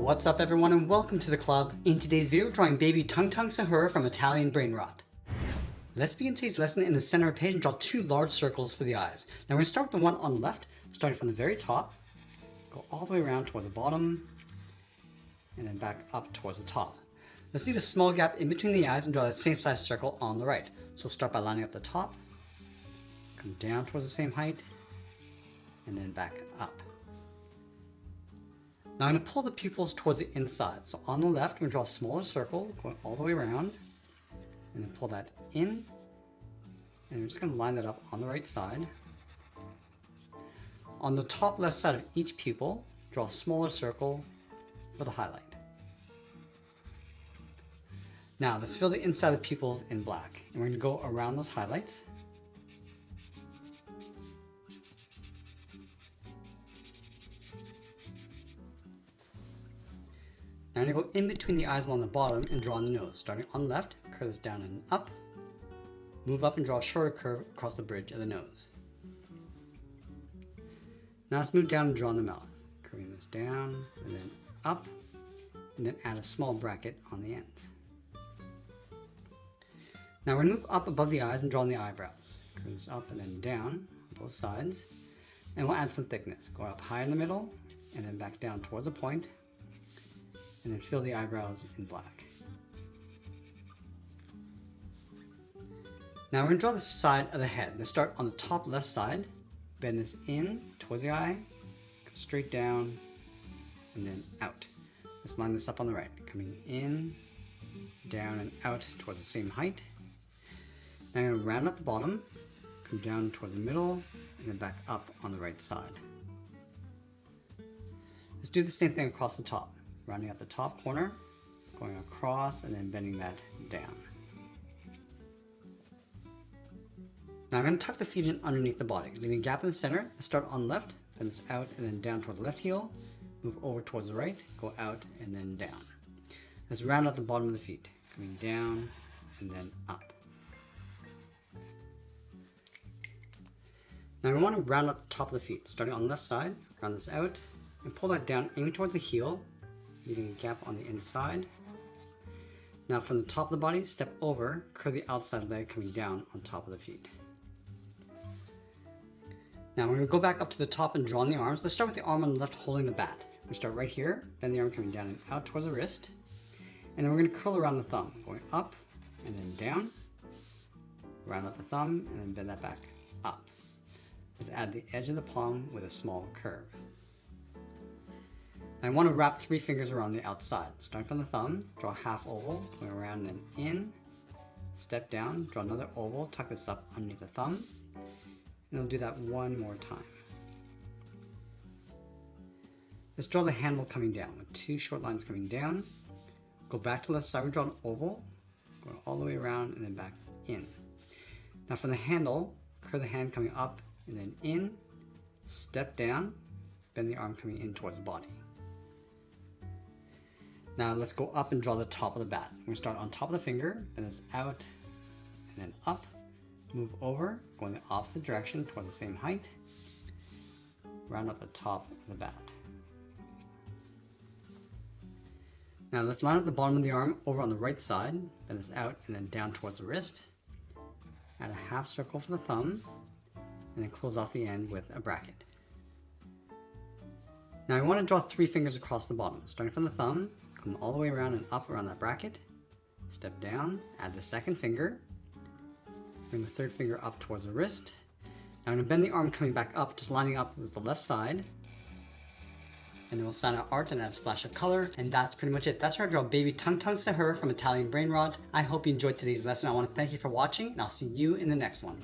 What's up everyone and welcome to the club. In today's video, we're drawing baby Tung Tung Sahur from Italian Brainrot. Let's begin today's lesson in the center of the page and draw two large circles for the eyes. Now we're going to start with the one on the left, starting from the very top, go all the way around towards the bottom, and then back up towards the top. Let's leave a small gap in between the eyes and draw that same size circle on the right. So start by lining up the top, come down towards the same height, and then back up. Now I'm going to pull the pupils towards the inside. So on the left, we're going to draw a smaller circle going all the way around, and then pull that in, and we're just going to line that up on the right side. On the top left side of each pupil, draw a smaller circle with a highlight. Now let's fill the inside of the pupils in black, and we're going to go around those highlights. Now I'm going to go in between the eyes along the bottom and draw on the nose. Starting on the left, curve this down and up. Move up and draw a shorter curve across the bridge of the nose. Now let's move down and draw on the mouth. Curving this down and then up, and then add a small bracket on the ends. Now we're going to move up above the eyes and draw on the eyebrows. Curve this up and then down on both sides. And we'll add some thickness. Go up high in the middle and then back down towards the point. And then fill the eyebrows in black. Now we're going to draw the side of the head. Let's start on the top left side, bend this in towards the eye, go straight down, and then out. Let's line this up on the right, coming in, down, and out towards the same height. Now I'm going to round up the bottom, come down towards the middle, and then back up on the right side. Let's do the same thing across the top. Rounding out the top corner, going across, and then bending that down. Now I'm going to tuck the feet in underneath the body, leaving a gap in the center. Let's start on the left, bend this out and then down toward the left heel, move over towards the right, go out and then down. Let's round out the bottom of the feet, coming down and then up. Now we want to round out the top of the feet, starting on the left side, round this out, and pull that down, aiming towards the heel, leaving a gap on the inside. Now from the top of the body, step over, curve the outside leg coming down on top of the feet. Now we're going to go back up to the top and draw on the arms. Let's start with the arm on the left holding the bat. We'll start right here, bend the arm coming down and out towards the wrist. And then we're going to curl around the thumb, going up and then down. Round out the thumb and then bend that back up. Let's add the edge of the palm with a small curve. I want to wrap 3 fingers around the outside. Starting from the thumb, draw a half oval, going around and then in, step down, draw another oval, tuck this up underneath the thumb, and we'll do that one more time. Let's draw the handle coming down with 2 short lines coming down. Go back to the left side, we draw an oval, going all the way around and then back in. Now from the handle, curve the hand coming up and then in, step down, bend the arm coming in towards the body. Now let's go up and draw the top of the bat. We're going to start on top of the finger, bend this out and then up, move over, going the opposite direction towards the same height, round out the top of the bat. Now let's line up the bottom of the arm over on the right side, bend this out and then down towards the wrist, add a half circle for the thumb, and then close off the end with a bracket. Now I want to draw 3 fingers across the bottom, starting from the thumb, come all the way around and up around that bracket, step down, add the second finger, bring the third finger up towards the wrist. Now I'm going to bend the arm coming back up, just lining up with the left side, and then we'll sign our art and add a splash of color, and that's pretty much it. That's how I draw baby Tung Tung Sahur from Italian Brainrot. I hope you enjoyed today's lesson. I want to thank you for watching, and I'll see you in the next one.